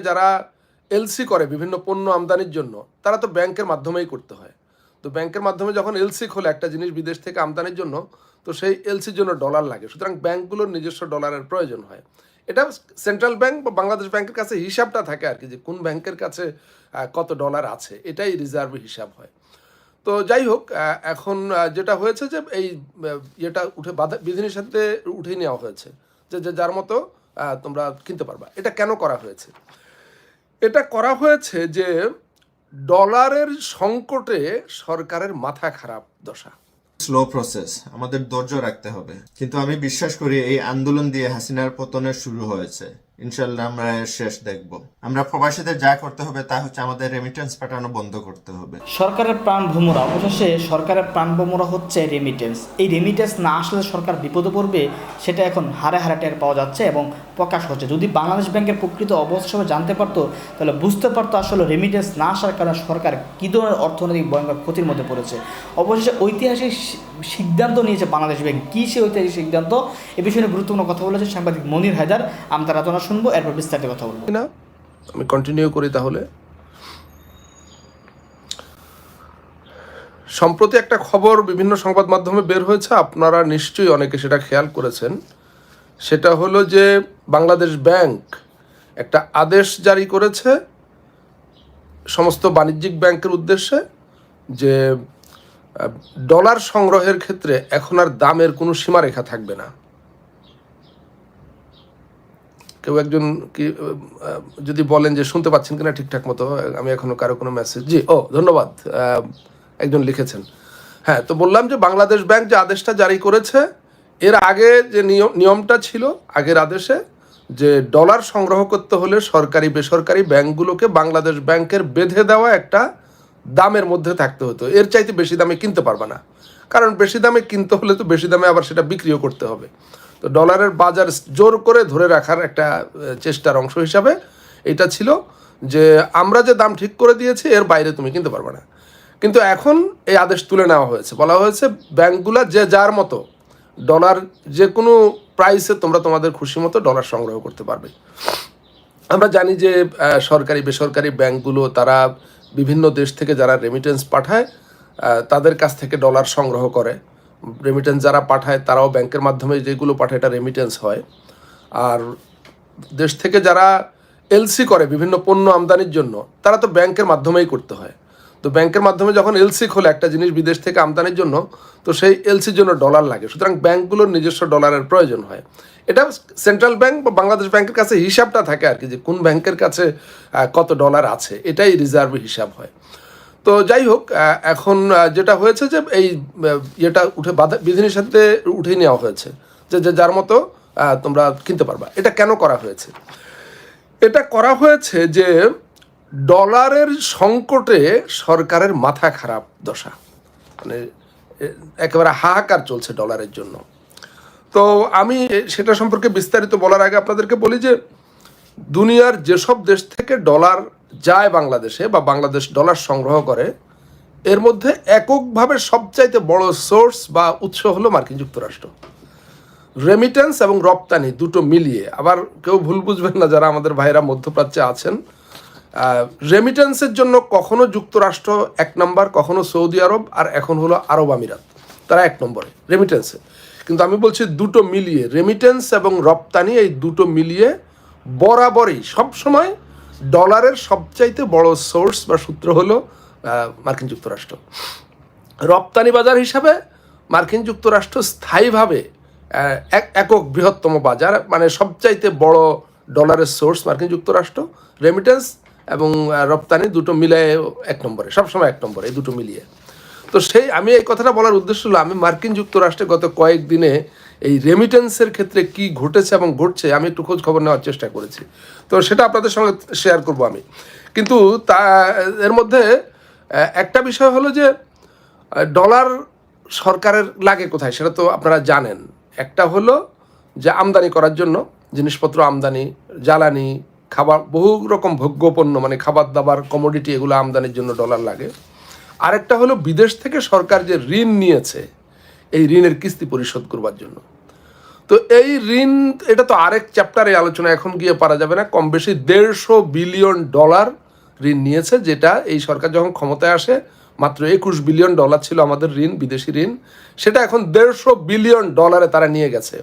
যারা এলসি করে বিভিন্ন পণ্য আমদানির জন্য, তারা তো ব্যাংকের মাধ্যমেই করতে হয়। তো ব্যাংকের মাধ্যমে যখন এলসি খোলে একটা জিনিস বিদেশ থেকে আমদানির জন্য, তো সেই এলসির জন্য ডলার লাগে, সুতরাং ব্যাংকগুলোর নিজস্ব ডলারের প্রয়োজন হয়। এটা সেন্ট্রাল ব্যাংক বা বাংলাদেশ ব্যাংকের কাছে হিসাবটা থাকে আর কি, যে কোন ব্যাংকের কাছে কত ডলার আছে, এটাই রিজার্ভ হিসাব হয়। তো যাই হোক, এখন যেটা হয়েছে যে এই এটা উঠে বিধিনিষেধে উঠে নেওয়া হয়েছে, যে যার মতো তোমরা কিনতে পারবা। এটা কেন করা হয়েছে? এটা করা হয়েছে যে ডলারের সংকটে সরকারের মাথা খারাপ দশা। স্লো প্রসেস, আমাদের ধৈর্য রাখতে হবে। কিন্তু আমি বিশ্বাস করি এই আন্দোলন দিয়ে হাসিনার পতনের শুরু হয়েছে। ইনশাল্লাহ আমরা এর শেষ দেখব। আমরা প্রবাসীদের যা করতে হবে তা হচ্ছে আমাদের রেমিটেন্স পাঠানো বন্ধ করতে হবে। সরকারের প্রাণ ভোমরা, অবশেষে সরকারের প্রাণ ভোমরা হচ্ছে রেমিটেন্স। এই রেমিটেন্স না আসলে সরকার বিপদে পড়বে, সেটা এখন হারে হারে টের পাওয়া যাচ্ছে এবং প্রকাশ হচ্ছে। যদি বাংলাদেশ ব্যাংকের প্রকৃত অবস্থা সবাই জানতে পারতো, তাহলে বুঝতে পারতো আসলে রেমিটেন্স না আসার কারণে সরকার কী ধরনের অর্থনৈতিক ভয়ঙ্কর ক্ষতির মধ্যে পড়েছে। অবশেষে ঐতিহাসিক সিদ্ধান্ত নিয়েছে বাংলাদেশ ব্যাংক। কী সে ঐতিহাসিক সিদ্ধান্ত, এ বিষয়ে গুরুত্বপূর্ণ কথা বলেছে সাংবাদিক মনির হায়দার। আমরা তার আলোচনা শুনবো, এরপর বিস্তারিত কথা বলবো। না, আমি কন্টিনিউ করি তাহলে। সম্প্রতি একটা খবর বিভিন্ন সংবাদ মাধ্যমে বের হয়েছে, আপনারা নিশ্চয়ই অনেকে সেটা খেয়াল করেছেন। সেটা হলো যে বাংলাদেশ ব্যাংক একটা আদেশ জারি করেছে সমস্ত বাণিজ্যিক ব্যাংকের উদ্দেশ্যে, যে ডলার সংগ্রহের ক্ষেত্রে এখন আর দামের কোনো সীমারেখা থাকবে না। কেউ একজন কি যদি বলেন যে শুনতে পাচ্ছেন কিনা ঠিকঠাক মতো, আমি এখনো কারো কোনো মেসেজ, জি ধন্যবাদ, একজন লিখেছেন। হ্যাঁ, তো বললাম যে বাংলাদেশ ব্যাংক যে আদেশটা জারি করেছে, এর আগে যে নিয়মটা ছিল আগের আদেশে, যে ডলার সংগ্রহ করতে হলে সরকারি বেসরকারি ব্যাংকগুলোকে বাংলাদেশ ব্যাংকের বেঁধে দেওয়া একটা দামের মধ্যে থাকতে হতো। এর চাইতে বেশি দামে কিনতে পারবে না, কারণ বেশি দামে কিনতে হলে তো বেশি দামে আবার সেটা বিক্রিও করতে হবে। তো ডলারের বাজার জোর করে ধরে রাখার একটা চেষ্টার অংশ হিসাবে এটা ছিল, যে আমরা যে দাম ঠিক করে দিয়েছি এর বাইরে তুমি কিনতে পারবে না। কিন্তু এখন এই আদেশ তুলে নেওয়া হয়েছে, বলা হয়েছে ব্যাংকগুলো যে যার মতো ডলার যে কোনো প্রাইসে তোমরা তোমাদের খুশি মতো ডলার সংগ্রহ করতে পারবে। আমরা জানি যে সরকারি বেসরকারি ব্যাংকগুলো তারা বিভিন্ন দেশ থেকে যারা রেমিটেন্স পাঠায় তাদের কাছ থেকে ডলার সংগ্রহ করে। রেমিটেন্স যারা পাঠায় তারাও ব্যাংকের মাধ্যমে যেগুলো পাঠায় এটা রেমিটেন্স হয়। আর দেশ থেকে যারা এলসি করে বিভিন্ন পণ্য আমদানির জন্য, তারা তো ব্যাংকের মাধ্যমেই করতে হয়। তো ব্যাংকের মাধ্যমে যখন এলসি খোলে একটা জিনিস বিদেশ থেকে আমদানির জন্য, তো সেই এলসির জন্য ডলার লাগে, সুতরাং ব্যাংকগুলোর নিজস্ব ডলারের প্রয়োজন হয়। এটা সেন্ট্রাল ব্যাংক বা বাংলাদেশ ব্যাংকের কাছে হিসাবটা থাকে আর কি, যে কোন ব্যাংকের কাছে কত ডলার আছে, এটাই রিজার্ভ হিসাব হয়। তো যাই হোক, এখন যেটা হয়েছে যে এই এটা উঠে বিধিনিষেধে উঠে নেওয়া হয়েছে, যে যার মতো তোমরা কিনতে পারবা। এটা কেন করা হয়েছে? এটা করা হয়েছে যে ডলারের সংকটে সরকারের মাথা খারাপ দশা, মানে একেবারে হাহাকার চলছে ডলারের জন্য। তো আমি সেটা সম্পর্কে বিস্তারিত বলার আগে আপনাদেরকে বলি যে দুনিয়ার যেসব দেশ থেকে ডলার যায় বাংলাদেশে বা বাংলাদেশ ডলার সংগ্রহ করে, এর মধ্যে এককভাবে সবচাইতে বড় সোর্স বা উৎস হলো মার্কিন যুক্তরাষ্ট্র। রেমিটেন্স এবং রপ্তানি দুটো মিলিয়ে, আবার কেউ ভুল বুঝবেন না যারা আমাদের ভাইরা মধ্যপ্রাচ্যে আছেন, রেমিটেন্সের জন্য কখনো যুক্তরাষ্ট্র 1 নম্বর, কখনো সৌদি আরব, আর এখন হলো আরব আমিরাত, তারা 1 নম্বরে রেমিটেন্সে। কিন্তু আমি বলছি দুটো মিলিয়ে, রেমিটেন্স এবং রপ্তানি এই দুটো মিলিয়ে বরাবরই সবসময় ডলারের সবচাইতে বড় সোর্স বা সূত্র হলো মার্কিন যুক্তরাষ্ট্র। রপ্তানি বাজার হিসাবে মার্কিন যুক্তরাষ্ট্র স্থায়ীভাবে একক বৃহত্তম বাজার, মানে সবচাইতে বড় ডলারের সোর্স মার্কিন যুক্তরাষ্ট্র। রেমিটেন্স এবং রপ্তানি দুটো মিলিয়ে 1 নম্বরে, সবসময় 1 নম্বরে, এই দুটো মিলিয়ে। তো আমি এই কথাটা বলার উদ্দেশ্য হলো, আমি মার্কিন যুক্তরাষ্ট্রে গত কয়েকদিনে এই রেমিটেন্সের ক্ষেত্রে কি ঘটেছে এবং ঘটছে আমি একটু খোঁজ খবর নেওয়ার চেষ্টা করেছি। তো সেটা আপনাদের সঙ্গে শেয়ার করব আমি। কিন্তু এর মধ্যে একটা বিষয় হলো যে ডলার সরকারের লাগে কোথায় সেটা তো আপনারা জানেন। একটা হলো যে আমদানি করার জন্য, জিনিসপত্র আমদানি, জ্বালানি, খাবার, বহু রকম ভোগ্যপণ্য মানে খাবার দাবার, কমোডিটি, এগুলো আমদানির জন্য ডলার লাগে। আরেকটা হলো বিদেশ থেকে সরকার যে ঋণ নিয়েছে এই ঋণের কিস্তি পরিশোধ করবার জন্য। তো এই ঋণ, এটা তো আরেক চ্যাপ্টারে আলোচনা, এখন গিয়ে পারা যাবে না। কম বেশি $150 বিলিয়ন ঋণ নিয়েছে, যেটা এই সরকার যখন ক্ষমতায় আসে মাত্র $21 বিলিয়ন ছিল আমাদের ঋণ, বিদেশি ঋণ। সেটা এখন $150 বিলিয়ন তারা নিয়ে গেছে।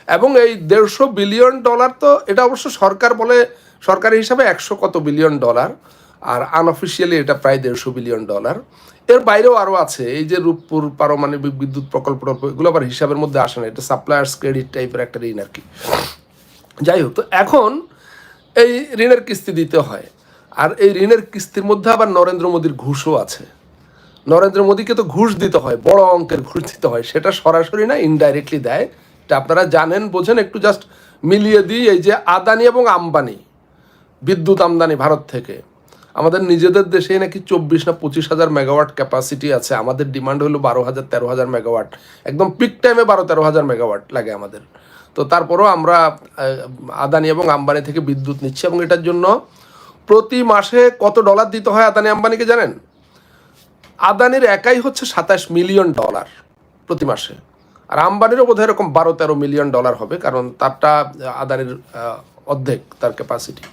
এবং এই $150 বিলিয়ন তো, এটা অবশ্য সরকার বলে সরকারি হিসাবে 100 কত বিলিয়ন ডলার, আর আনঅফিসিয়ালি এটা প্রায় $150 বিলিয়ন। এর বাইরেও আরও আছে, এই যে রূপপুর পারমাণবিক বিদ্যুৎ প্রকল্প এগুলো আবার হিসাবের মধ্যে আসে না, এটা সাপ্লায়ার্স ক্রেডিট টাইপের একটা ঋণ আর কি। যাই হোক, তো এখন এই ঋণের কিস্তি দিতে হয়, আর এই ঋণের কিস্তির মধ্যে আবার নরেন্দ্র মোদীর ঘুষও আছে। নরেন্দ্র মোদীকে তো ঘুষ দিতে হয়, বড় অঙ্কের ঘুষ দিতে হয়, সেটা সরাসরি না, ইনডাইরেক্টলি দেয়। এটা আপনারা জানেন, বোঝেন, একটু জাস্ট মিলিয়ে দিই। এই যে আদানি এবং আম্বানি বিদ্যুৎ আমদানি ভারত থেকে, আমাদের নিজেদের দেশে নাকি 24 না 25,000 মেগাওয়াট ক্যাপাসিটি আছে, আমাদের ডিমান্ড হলো 12,000-13,000 মেগাওয়াট, একদম পিক টাইমে 12-13,000 মেগাওয়াট লাগে আমাদের। তো তারপরেও আমরা আদানি এবং আম্বানি থেকে বিদ্যুৎ নিচ্ছি, এবং এটার জন্য প্রতি মাসে কত ডলার দিতে হয় আদানি আম্বানিকে জানেন? আদানির একাই হচ্ছে $27 মিলিয়ন প্রতি মাসে, আর আম্বানিরও বোধহয় এরকম 12-13 মিলিয়ন ডলার হবে, কারণ তারটা আদানির অর্ধেক তার ক্যাপাসিটি।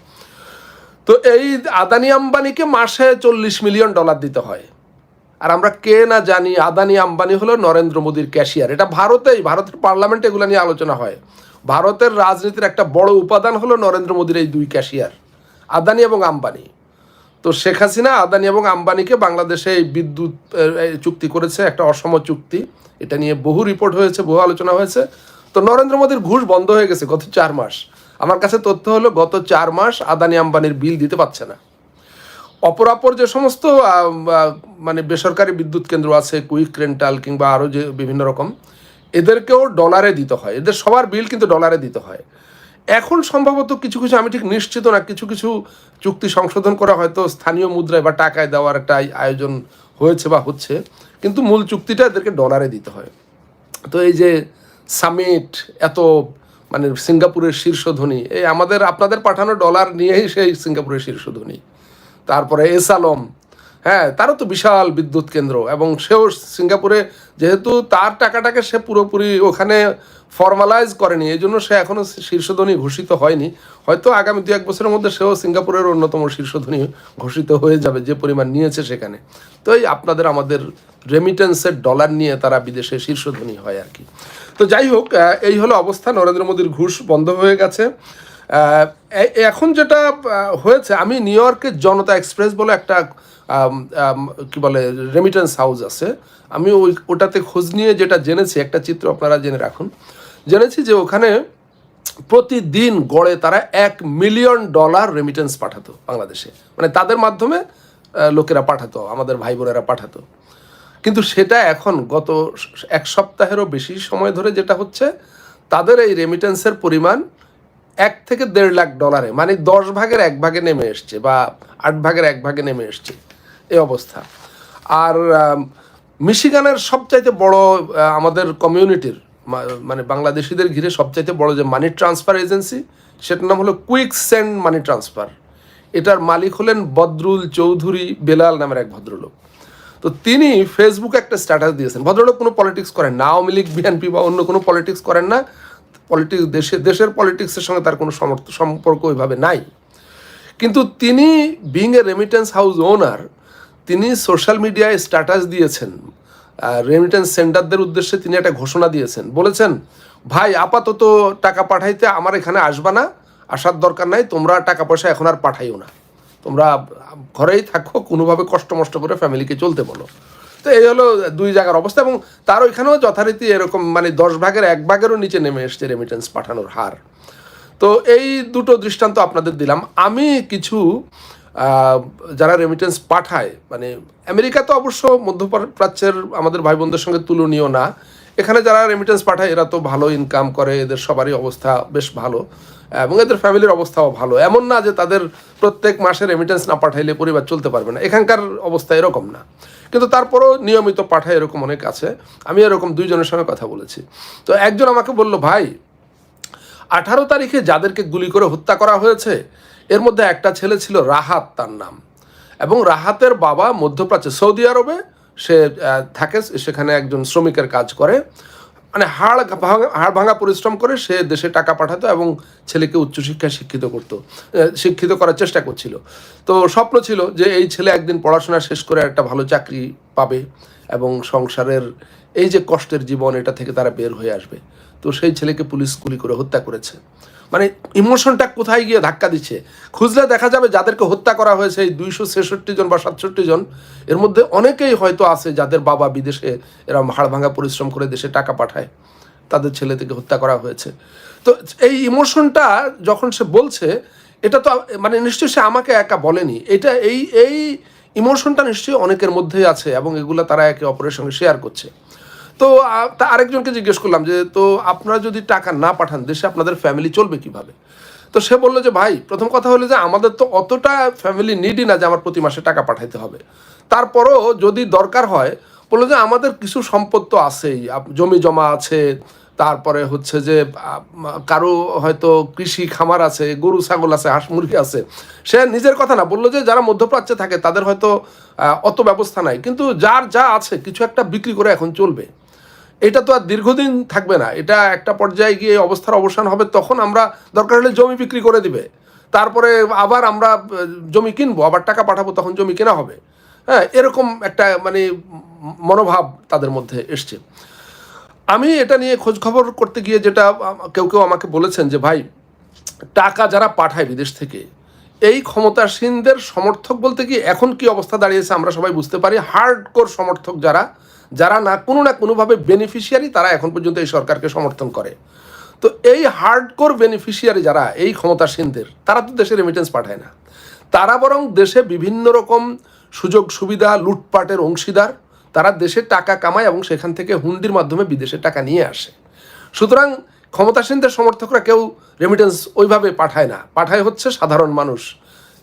তো এই আদানি আম্বানিকে মাসে $40 মিলিয়ন দিতে হয়। আর আমরা কে না জানি আদানি আম্বানি হলো নরেন্দ্র মোদীর ক্যাশিয়ার। এটা ভারতের পার্লামেন্টে এগুলো নিয়ে আলোচনা হয়। ভারতের রাজনীতির একটা বড় উপাদান হলো নরেন্দ্র মোদীর এই দুই ক্যাশিয়ার, আদানি এবং আম্বানি। তো শেখ হাসিনা আদানি এবং আম্বানিকে বাংলাদেশে এই বিদ্যুৎ চুক্তি করেছে, একটা অসম চুক্তি। এটা নিয়ে বহু রিপোর্ট হয়েছে, বহু আলোচনা হয়েছে। তো নরেন্দ্র মোদীর ঘুষ বন্ধ হয়ে গেছে গত 4 মাস। আমার কাছে তথ্য হলো গত 4 মাস আদানি আম্বানির বিল দিতে পারছে না। অপরাপর যে সমস্ত মানে বেসরকারি বিদ্যুৎ কেন্দ্র আছে, কুইক রেন্টাল কিংবা আরও যে বিভিন্ন রকম, এদেরকেও ডলারে দিতে হয়, এদের সবার বিল কিন্তু ডলারে দিতে হয়। এখন সম্ভবত কিছু কিছু, আমি ঠিক নিশ্চিত না, কিছু কিছু চুক্তি সংশোধন করা হয়তো স্থানীয় মুদ্রায় বা টাকায় দেওয়ার একটা আয়োজন হয়েছে বা হচ্ছে, কিন্তু মূল চুক্তিটা এদেরকে ডলারে দিতে হয়। তো এই যে সামিট, এত মানে সিঙ্গাপুরের শীর্ষধনী, এই আপনাদের পাঠানো ডলার নিয়েই সেই সিঙ্গাপুরের শীর্ষধনী। তারপরে এসালম, হ্যাঁ, তারও তো বিশাল বিদ্যুৎ কেন্দ্র, এবং সেও সিঙ্গাপুরে, যেহেতু তার টাকাটাকে সে পুরোপুরি ওখানে ফর্মালাইজ করেনি, এই জন্য সে এখনও শীর্ষধনী ঘোষিত হয়নি। হয়তো আগামী 2-1 বছরের মধ্যে সেও সিঙ্গাপুরের অন্যতম শীর্ষধনী ঘোষিত হয়ে যাবে, যে পরিমাণ নিয়েছে সেখানে। তো এই আমাদের রেমিটেন্সের ডলার নিয়ে তারা বিদেশে শীর্ষধনী হয় আর কি। তো যাই হোক, এই হলো অবস্থা। নরেন্দ্র মোদীর ঘুষ বন্ধ হয়ে গেছে। এখন যেটা হয়েছে, আমি নিউ ইয়র্কের জনতা এক্সপ্রেস বলে একটা কি বলে রেমিটেন্স হাউস আছে, আমি ওটাতে খোঁজ নিয়ে যেটা জেনেছি, একটা চিত্র আপনারা জেনে রাখুন। জেনেছি যে ওখানে প্রতিদিন গড়ে তারা $1 মিলিয়ন রেমিটেন্স পাঠাতো বাংলাদেশে, মানে তাদের মাধ্যমে লোকেরা পাঠাতো, আমাদের ভাই বোনেরা পাঠাতো। কিন্তু সেটা এখন গত 1 সপ্তাহেরও বেশি সময় ধরে যেটা হচ্ছে, তাদের এই রেমিটেন্সের পরিমাণ $1 থেকে $1.5 লাখ, মানে 10 ভাগের 1 ভাগে নেমে এসছে, বা 8 ভাগের 1 ভাগে নেমে এসছে এই অবস্থা। আর মিশিগানের সবচাইতে বড় আমাদের কমিউনিটির, মানে বাংলাদেশিদের ঘিরে সবচাইতে বড় যে মানি ট্রান্সফার এজেন্সি, সেটার নাম হলো কুইক সেন্ড মানি ট্রান্সফার। এটার মালিক হলেন বদরুল চৌধুরী বেলাল নামের এক ভদ্রলোক। তো তিনি ফেসবুকে একটা স্ট্যাটাস দিয়েছেন। ভদ্রলোক কোনো পলিটিক্স করেন না, আওয়ামী লীগ, বিএনপি বা অন্য কোনো পলিটিক্স করেন না, দেশের পলিটিক্সের সঙ্গে তার কোনো সম্পর্ক ওইভাবে নাই। কিন্তু তিনি বিং এ রেমিটেন্স হাউস ওনার, তিনি সোশ্যাল মিডিয়ায় স্ট্যাটাস দিয়েছেন, রেমিটেন্স সেন্টারদের উদ্দেশ্যে তিনি একটা ঘোষণা দিয়েছেন। বলেছেন, ভাই আপাতত টাকা পাঠাইতে আমার এখানে আসবা না, আসার দরকার নাই, তোমরা টাকা পয়সা এখন আর পাঠাইও না, তোমরা ঘরেই থাকো, কোনোভাবে কষ্ট মষ্ট করে ফ্যামিলিকে চলতে বলো। তো এই হলো 2 জায়গার অবস্থা, এবং তার ওইখানেও যথারীতি এরকম মানে 10 ভাগের 1 ভাগেরও নিচে নেমে এসছে রেমিটেন্স পাঠানোর হার। তো এই দুটো দৃষ্টান্ত আপনাদের দিলাম। আমি কিছু যারা রেমিটেন্স পাঠায়, মানে আমেরিকা তো অবশ্য মধ্যপ্রাচ্যের আমাদের ভাই বোনদের সঙ্গে তুলনীয় না, এখানে যারা রেমিটেন্স পাঠায় এরা তো ভালো ইনকাম করে, এদের সবারই অবস্থা বেশ ভালো, এবং এদের ফ্যামিলির অবস্থাও ভালো। এমন না যে তাদের প্রত্যেক মাসে রেমিটেন্স না পাঠাইলে পরিবার চলতে পারবে না, এখানকার অবস্থা এরকম না। কিন্তু তারপরেও নিয়মিত পাঠায় এরকম অনেক আছে। আমি এরকম 2 জনের সঙ্গে কথা বলেছি। তো একজন আমাকে বলল, ভাই 18 তারিখে যাদেরকে গুলি করে হত্যা করা হয়েছে, এর মধ্যে একটা ছেলে ছিল রাহাত তার নাম, এবং রাহাতের বাবা মধ্যপ্রাচ্যে সৌদি আরবে সে থাকে, সেখানে একজন শ্রমিকের কাজ করে। মানে হাড় ভাঙা পরিশ্রম করে সে দেশে টাকা পাঠাতো এবং ছেলেকে উচ্চশিক্ষায় শিক্ষিত করার চেষ্টা করছিল। তো স্বপ্ন ছিল যে এই ছেলে একদিন পড়াশোনা শেষ করে একটা ভালো চাকরি পাবে এবং সংসারের এই যে কষ্টের জীবন এটা থেকে তারা বের হয়ে আসবে। তো সেই ছেলেকে পুলিশ গুলি করে হত্যা করেছে। মানে ইমোশনটা কোথায় গিয়ে ধাক্কা দিচ্ছে, খুঁজলে দেখা যাবে যাদেরকে হত্যা করা হয়েছে এই 266 জন বা 67 জন, এর মধ্যে অনেকেই হয়তো আছে যাদের বাবা বিদেশে, এরা হাড় ভাঙা পরিশ্রম করে দেশে টাকা পাঠায়, তাদের ছেলে থেকে হত্যা করা হয়েছে। তো এই ইমোশনটা যখন সে বলছে, এটা তো মানে নিশ্চয়ই সে আমাকে একা বলেনি, এটা এই ইমোশনটা নিশ্চয়ই অনেকের মধ্যেই আছে এবং এগুলো তারা একে অপরের সঙ্গে শেয়ার করছে। তো তা আরেকজনকে জিজ্ঞেস করলাম যে তো আপনারা যদি টাকা না পাঠান দেশে আপনাদের ফ্যামিলি চলবে কিভাবে? তো সে বললো যে ভাই, প্রথম কথা হলো যে আমাদের তো অতটা ফ্যামিলি নিডই না যে আমার প্রতি মাসে টাকা পাঠাইতে হবে। তারপরও যদি দরকার হয়, বললো যে আমাদের কিছু সম্পদ তো আছেই, জমি জমা আছে, তারপরে হচ্ছে যে কারো হয়তো কৃষি খামার আছে, গরু ছাগল আছে, হাঁস মুরগি আছে। সে নিজের কথা না, বললো যে যারা মধ্যপ্রাচ্যে থাকে তাদের হয়তো অত ব্যবস্থা নাই, কিন্তু যার যা আছে কিছু একটা বিক্রি করে এখন চলবে। এটা তো আর দীর্ঘদিন থাকবে না, এটা একটা পর্যায়ে গিয়ে অবস্থার অবসান হবে, তখন আমরা দরকার হলে জমি বিক্রি করে দিবে, তারপরে আবার আমরা জমি কিনবো, আবার টাকা পাঠাবো, তখন জমি কেনা হবে। হ্যাঁ, এরকম একটা মানে মনোভাব তাদের মধ্যে এসছে। আমি এটা নিয়ে খোঁজ খবর করতে গিয়ে যেটা কেউ আমাকে বলেছেন যে ভাই, টাকা যারা পাঠায় বিদেশ থেকে, এই ক্ষমতাসীনদের সমর্থক বলতে কি এখন কি অবস্থা দাঁড়িয়েছে আমরা সবাই বুঝতে পারি। হার্ডকোর সমর্থক যারা না কোনোভাবে বেনিফিশিয়ারি, তারা এখন পর্যন্ত এই সরকারকে সমর্থন করে। তো এই হার্ডকোর বেনিফিশিয়ারি যারা এই ক্ষমতাসীনদের, তারা তো দেশে রেমিটেন্স পাঠায় না, তারা বরং দেশে বিভিন্ন রকম সুযোগ সুবিধা লুটপাটের অংশীদার। তারা দেশে টাকা কামায় এবং সেখান থেকে হুন্ডির মাধ্যমে বিদেশে টাকা নিয়ে আসে। সুতরাং ক্ষমতাসীনদের সমর্থকরা কেউ রেমিটেন্স ওইভাবে পাঠায় না, পাঠায় হচ্ছে সাধারণ মানুষ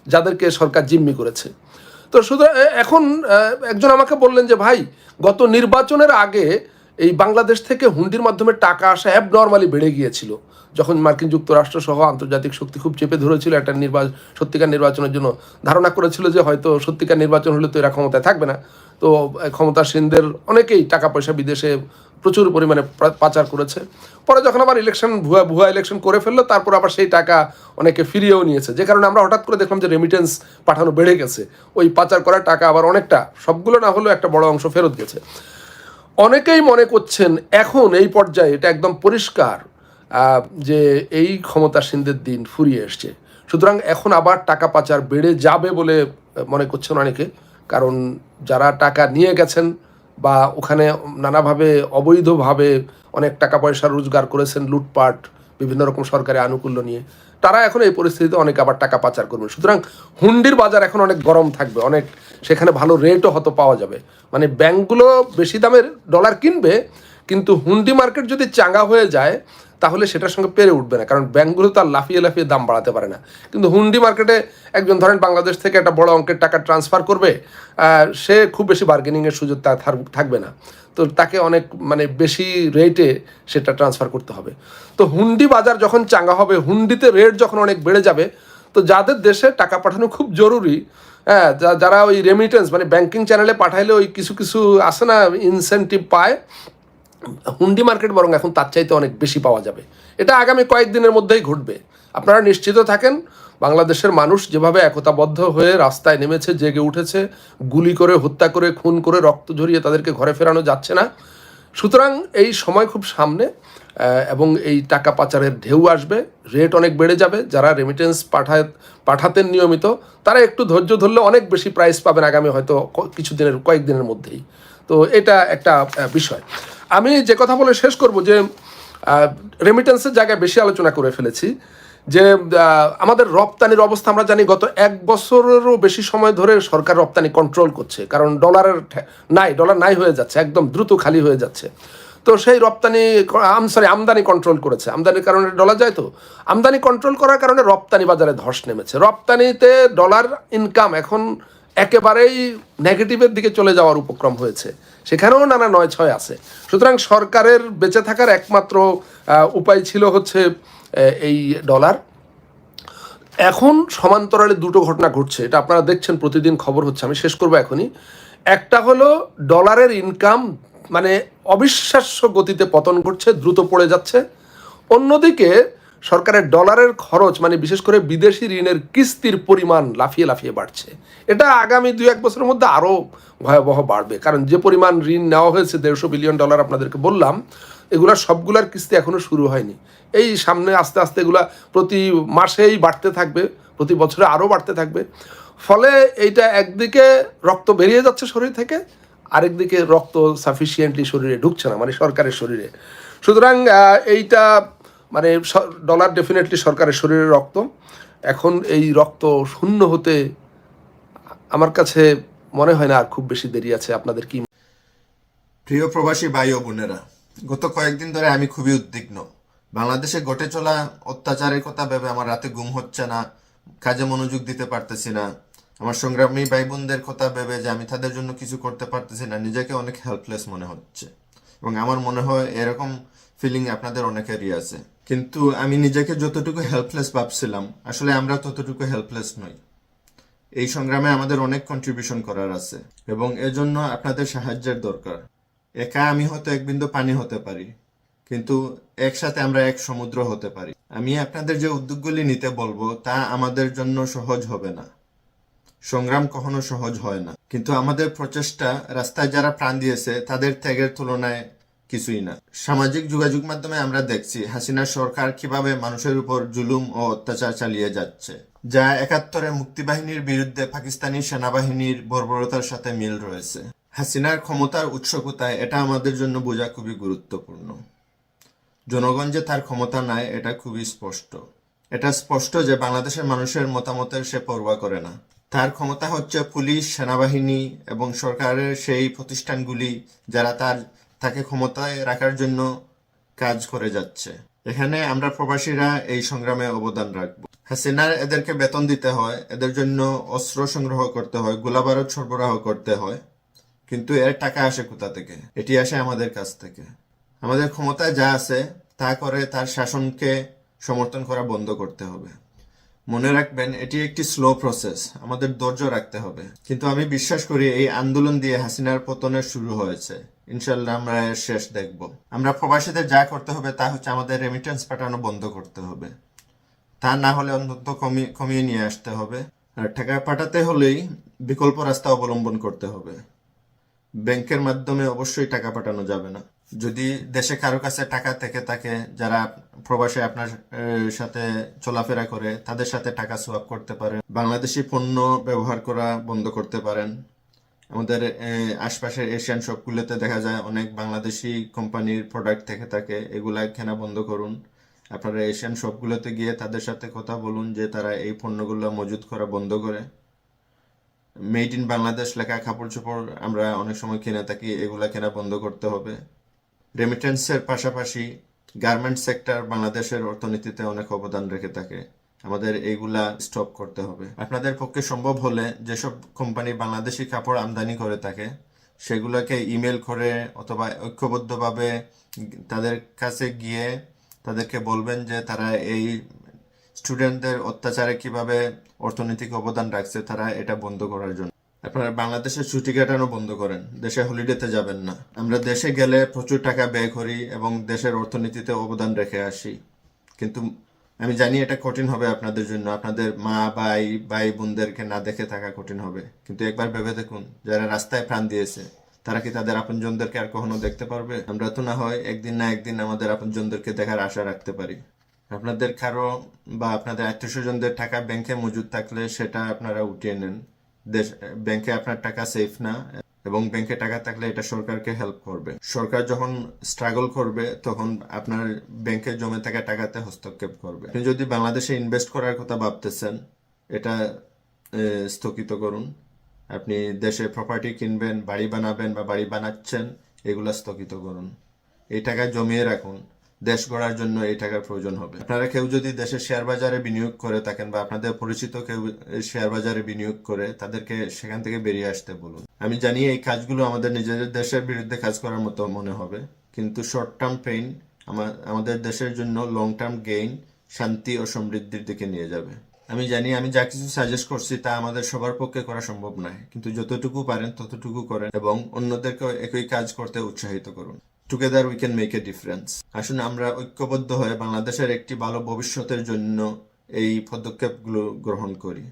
যাদেরকে সরকার জিম্মি করেছে। তো সুতরাং এখন একজন আমাকে বললেন যে ভাই, গত নির্বাচনের আগে এই বাংলাদেশ থেকে হুন্ডির মাধ্যমে টাকা আসা অ্যাবনর্মালি বেড়ে গিয়েছিল, যখন মার্কিন যুক্তরাষ্ট্র সহ আন্তর্জাতিক শক্তি খুব চেপে ধরেছিল একটা সত্যিকার নির্বাচনের জন্য। ধারণা করেছিল যে হয়তো সত্যিকার নির্বাচন হলে তো এরা ক্ষমতায় থাকবে না। তো ক্ষমতাসীনদের অনেকেই টাকা পয়সা বিদেশে প্রচুর পরিমাণে পাচার করেছে। পরে যখন আবার ভুয়া ইলেকশন করে ফেললো, তারপর আবার সেই টাকা অনেকে ফিরিয়েও নিয়েছে, যে কারণে আমরা হঠাৎ করে দেখলাম যে রেমিটেন্স পাঠানো বেড়ে গেছে। ওই পাচার করা টাকা আবার অনেকটা, সবগুলো না হলেও একটা বড় অংশ ফেরত গেছে। অনেকেই মনে করছেন এখন এই পর্যায়ে এটা একদম পরিষ্কার যে এই ক্ষমতাসীনদের দিন ফুরিয়ে এসছে। সুতরাং এখন আবার টাকা পাচার বেড়ে যাবে বলে মনে করছেন অনেকে, কারণ যারা টাকা নিয়ে গেছেন বা ওখানে নানাভাবে অবৈধভাবে অনেক টাকা পয়সা রোজগার করেছেন, লুটপাট, বিভিন্ন রকম সরকারি আনুকূল্য নিয়ে, তারা এখন এই পরিস্থিতিতে অনেক আবার টাকা পাচার করবে। সুতরাং হুন্ডির বাজার এখন অনেক গরম থাকবে, অনেক সেখানে ভালো রেটও হয়তো পাওয়া যাবে। মানে ব্যাংকগুলো বেশি দামের ডলার কিনবে, কিন্তু হুন্ডি মার্কেট যদি চাঙ্গা হয়ে যায় তাহলে সেটার সঙ্গে পেরে উঠবে না, কারণ ব্যাংকগুলো তো আর লাফিয়ে দাম বাড়াতে পারে না। কিন্তু হুন্ডি মার্কেটে একজন ধরেন বাংলাদেশ থেকে একটা বড় অঙ্কের টাকা ট্রান্সফার করবে, সে খুব বেশি বার্গেনিংয়ের সুযোগ তার থাকবে না, তো তাকে অনেক মানে বেশি রেটে সেটা ট্রান্সফার করতে হবে। তো হুন্ডি বাজার যখন চাঙ্গা হবে, হুন্ডিতে রেট যখন অনেক বেড়ে যাবে, তো যাদের দেশে টাকা পাঠানো খুব জরুরি, হ্যাঁ, যারা ওই রেমিটেন্স মানে ব্যাংকিং চ্যানেলে পাঠাইলে ওই কিছু আসে না ইনসেন্টিভ পায়, হুন্ডি মার্কেট বরং এখন তার চাইতে অনেক বেশি পাওয়া যাবে। এটা আগামী কয়েকদিনের মধ্যেই ঘটবে, আপনারা নিশ্চিত থাকেন। বাংলাদেশের মানুষ যেভাবে একতাবদ্ধ হয়ে রাস্তায় নেমেছে, জেগে উঠেছে, গুলি করে হত্যা করে খুন করে রক্ত ঝরিয়ে তাদেরকে ঘরে ফেরানো যাচ্ছে না। সুতরাং এই সময় খুব সামনে, এবং এই টাকা পাচারের ঢেউ আসবে, রেট অনেক বেড়ে যাবে। যারা রেমিটেন্স পাঠাতেন নিয়মিত, তারা একটু ধৈর্য ধরলে অনেক বেশি প্রাইস পাবেন আগামী হয়তো কয়েকদিনের মধ্যেই। তো এটা একটা বিষয়। আমি যে কথা বলে শেষ করব যে রেমিটেন্সের জায়গায় বেশি আলোচনা করে ফেলেছি, যে আমাদের রপ্তানির অবস্থা আমরা জানি গত 1 বছরেরও বেশি সময় ধরে সরকার রপ্তানি কন্ট্রোল করছে, কারণ ডলার নাই হয়ে যাচ্ছে, একদম দ্রুত খালি হয়ে যাচ্ছে। তো সেই আমদানি কন্ট্রোল করেছে, আমদানির কারণে ডলার যায়, তো আমদানি কন্ট্রোল করার কারণে রপ্তানি বাজারে ধস নেমেছে। রপ্তানিতে ডলার ইনকাম এখন একেবারেই নেগেটিভের দিকে চলে যাওয়ার উপক্রম হয়েছে, সেখানেও নানা 9-6 আছে। সুতরাং সরকারের বেঁচে থাকার একমাত্র উপায় ছিল হচ্ছে এই ডলার। এখন সমান্তরালে দুটো ঘটনা ঘটছে, এটা আপনারা দেখছেন, প্রতিদিন খবর হচ্ছে, আমি শেষ করবো এখনই। একটা হলো ডলারের ইনকাম মানে অবিশ্বাস্য গতিতে পতন ঘটছে, দ্রুত পড়ে যাচ্ছে। অন্যদিকে সরকারের ডলারের খরচ, মানে বিশেষ করে বিদেশি ঋণের কিস্তির পরিমাণ লাফিয়ে লাফিয়ে বাড়ছে। এটা আগামী 2-1 বছরের মধ্যে আরও ভয়াবহ বাড়বে, কারণ যে পরিমাণ ঋণ নেওয়া হয়েছে $150 বিলিয়ন আপনাদেরকে বললাম, এগুলা সবগুলার কিস্তি এখনো শুরু হয়নি। এই সামনে আস্তে আস্তে এগুলা প্রতি মাসেই বাড়তে থাকবে, প্রতি বছরে আরও বাড়তে থাকবে। ফলে এইটা একদিকে রক্ত বেরিয়ে যাচ্ছে শরীর থেকে, আরেকদিকে রক্ত সাফিসিয়েন্টলি শরীরে ঢুকছে না, মানে সরকারের শরীরে। সুতরাং এইটা মানে ডলার ডেফিনেটলি সরকারের শরীরের রক্ত। এখন এই রক্ত শূন্য হতে আমার কাছে মনে হয় না আর খুব বেশি দেরি আছে। আপনাদের কি? প্রিয় প্রবাসী ভাই ও বোনেরা, গত কয়েকদিন ধরে আমি খুবই উদ্বিগ্ন। বাংলাদেশে ঘটে চলা অত্যাচারের কথা ভেবে আমার রাতে ঘুম হচ্ছে না, কাজে মনোযোগ দিতে পারতেছি না। আমার সংগ্রামী ভাই বোনদের কথা ভেবে যে আমি তাদের জন্য কিছু করতে পারতেছি না, নিজেকে অনেক হেল্পলেস মনে হচ্ছে। এবং আমার মনে হয় এরকম ফিলিং আপনাদের অনেকেরই আছে। কিন্তু আমি নিজেকে যতটুকু হেল্পলেস ভাবছিলাম, আসলে আমরা ততটুকু হেল্পলেস নই। এই সংগ্রামে আমাদের অনেক কন্ট্রিবিউশন করার আছে এবং এজন্য আপনাদের সাহায্যের দরকার। একা আমি হয়তো এক বিন্দু পানি হতে পারি, কিন্তু একসাথে আমরা এক সমুদ্র হতে পারি। আমি আপনাদের যে উদ্যোগগুলি নিতে বলবো তা আমাদের জন্য সহজ হবে না, সংগ্রাম কখনো সহজ হয় না, কিন্তু আমাদের প্রচেষ্টা রাস্তায় যারা প্রাণ দিয়েছে তাদের ত্যাগের তুলনায় কিছুই না। সামাজিক যোগাযোগ মাধ্যমে আমরা দেখছি হাসিনা সরকার কিভাবে মানুষের উপর জুলুম ও অত্যাচার চালিয়ে যাচ্ছে, যা 71-এ মুক্তিবাহিনীর বিরুদ্ধে পাকিস্তানি সেনাবাহিনীর বর্বরতার সাথে মিল রয়েছে। হাসিনার ক্ষমতার উৎস কোথায় এটা আমাদের জন্য বোঝা খুবই গুরুত্বপূর্ণ। জনগণ যে তার ক্ষমতা নাই এটা খুবই স্পষ্ট। এটা স্পষ্ট যে বাংলাদেশের মানুষের মতামতের সে পরোয়া করে না। তার ক্ষমতা হচ্ছে পুলিশ, সেনাবাহিনী এবং সরকারের সেই প্রতিষ্ঠানগুলি যারা তাকে ক্ষমতায় রাখার জন্য কাজ করে যাচ্ছে। এখানে আমরা প্রবাসীরা এই সংগ্রামে অবদান রাখব। হাসিনার এদেরকে বেতন দিতে হয়, এদের জন্য অস্ত্র সংগ্রহ করতে হয়, গোলাবারুদ সরবরাহ করতে হয়, কিন্তু এর টাকা আসে কোথা থেকে? এটি আসে আমাদের কাছ থেকে। আমাদের ক্ষমতায় যা আছে তা করে তার শাসনকে সমর্থন করা বন্ধ করতে হবে। মনে রাখবেন, এটি একটি স্লো প্রসেস, আমাদের ধৈর্য রাখতে হবে। কিন্তু আমি বিশ্বাস করি এই আন্দোলন দিয়ে হাসিনার পতনের শুরু হয়েছে। ইনশাল্লাহ আমরা এর শেষ দেখব। আমরা প্রবাসীদের যা করতে হবে তা হচ্ছে আমাদের রেমিটেন্স পাঠানো বন্ধ করতে হবে। তা না হলে অন্তত কমিয়ে নিয়ে আসতে হবে। আর টাকা পাঠাতে হলেই বিকল্প রাস্তা অবলম্বন করতে হবে। ব্যাংকের মাধ্যমে অবশ্যই টাকা পাঠানো যাবে না। যদি দেশে কারো কাছে টাকা থেকে থাকে, যারা প্রবাসে আপনার সাথে চলাফেরা করে তাদের সাথে টাকা সোয়াপ করতে পারেন। বাংলাদেশি পণ্য ব্যবহার করা বন্ধ করতে পারেন। আমাদের আশপাশের এশিয়ান শপগুলোতে দেখা যায় অনেক বাংলাদেশি কোম্পানির প্রোডাক্ট থেকে থাকে, এগুলা কেনা বন্ধ করুন। আপনারা এশিয়ান শপগুলোতে গিয়ে তাদের সাথে কথা বলুন যে তারা এই পণ্যগুলো মজুত করা বন্ধ করে। মেড ইন বাংলাদেশ লেখা কাপড় চোপড় আমরা অনেক সময় কিনে থাকি, এগুলা কেনা বন্ধ করতে হবে। রেমিটেন্সের পাশাপাশি গার্মেন্টস সেক্টর বাংলাদেশের অর্থনীতিতে অনেক অবদান রেখে থাকে, আমাদের এইগুলা স্টপ করতে হবে। আপনাদের পক্ষে সম্ভব হলে যেসব কোম্পানি বাংলাদেশি কাপড় আমদানি করে থাকে সেগুলোকে ইমেল করে অথবা ঐক্যবদ্ধভাবে তাদের কাছে গিয়ে তাদেরকে বলবেন যে তারা এই স্টুডেন্টদের অত্যাচারে কিভাবে অর্থনৈতিক অবদান রাখছে, তারা এটা বন্ধ করার জন্য। আপনারা বাংলাদেশে ছুটি কাটানো বন্ধ করেন, দেশে হলিডেতে যাবেন না। আমরা দেশে গেলে প্রচুর টাকা ব্যয় করি এবং দেশের অর্থনীতিতে অবদান রেখে আসি, কিন্তু আমি জানি এটা কঠিন হবে আপনাদের জন্য। আপনাদের মা ভাই বোনদেরকে না দেখে থাকা কঠিন হবে, কিন্তু একবার ভেবে দেখুন যারা রাস্তায় প্রাণ দিয়েছে তারা কি তাদের আপনজনদেরকে আর কখনো দেখতে পারবে? আমরা তো না হয় একদিন না একদিন আমাদের আপনজনদেরকে দেখার আশা রাখতে পারি। আপনাদের কারো বা আপনাদের আত্মীয় স্বজনদের টাকা ব্যাংকে মজুদ থাকলে সেটা আপনারা উঠিয়ে নেন। ব্যাংকে আপনার টাকা সেফ না, এবং ব্যাংকে টাকা থাকলে এটা সরকারকে হেল্প করবে। সরকার যখন স্ট্রাগল করবে তখন আপনার ব্যাংকে জমে থাকা টাকাতে হস্তক্ষেপ করবে। আপনি যদি বাংলাদেশে ইনভেস্ট করার কথা ভাবতেছেন, এটা স্থগিত করুন। আপনি দেশে প্রপার্টি কিনবেন, বাড়ি বানাবেন বা বাড়ি বানাচ্ছেন, এগুলা স্থগিত করুন। এই টাকা জমিয়ে রাখুন, দেশ গড়ার জন্য এই টাকার প্রয়োজন হবে। আপনারা কেউ যদি দেশের শেয়ার বাজারে বিনিয়োগ করে থাকেন বা আপনাদের পরিচিত কেউ শেয়ার বাজারে বিনিয়োগ করে, তাদেরকে সেখান থেকে বেরিয়ে আসতে বলুন। আমি জানি এই কাজগুলো আমাদের নিজেদের দেশের বিরুদ্ধে কাজ করার মতো মনে হবে, কিন্তু শর্ট টার্ম পেইন আমাদের দেশের জন্য লং টার্ম গেইন, শান্তি ও সমৃদ্ধির দিকে নিয়ে যাবে। আমি জানি আমি যা কিছু সাজেস্ট করছি তা আমাদের সবার পক্ষে করা সম্ভব নয়, কিন্তু যতটুকু পারেন ততটুকু করেন এবং অন্যদেরকে একই কাজ করতে উৎসাহিত করুন। Together we can make a difference. আসুন আমরা ঐক্যবদ্ধ হয়ে বাংলাদেশের একটি ভালো ভবিষ্যতের জন্য এই পদক্ষেপগুলো গ্রহণ করি।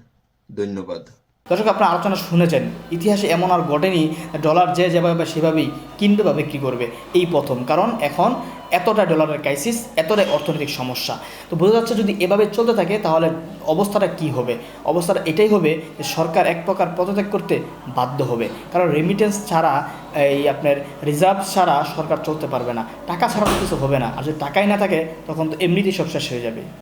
ধন্যবাদ। দর্শক, আপনারা আলোচনা শুনেছেন, ইতিহাসে এমন আর ঘটেনি ডলার যে যেভাবে সেভাবেই কিনবে বা বিক্রি করবে, এই প্রথম। কারণ এখন এতটা ডলারের ক্রাইসিস, এতটাই অর্থনৈতিক সমস্যা। তো বোঝা যাচ্ছে যদি এভাবে চলতে থাকে তাহলে অবস্থাটা কি হবে? অবস্থাটা এটাই হবে যে সরকার এক প্রকার পদত্যাগ করতে বাধ্য হবে। কারণ রেমিটেন্স ছাড়া, এই আপনার রিজার্ভ ছাড়া সরকার চলতে পারবে না। টাকা ছাড়া তো কিছু হবে না। আর যদি টাকাই না থাকে তখন তো এমনিতেই সব শেষ হয়ে যাবে।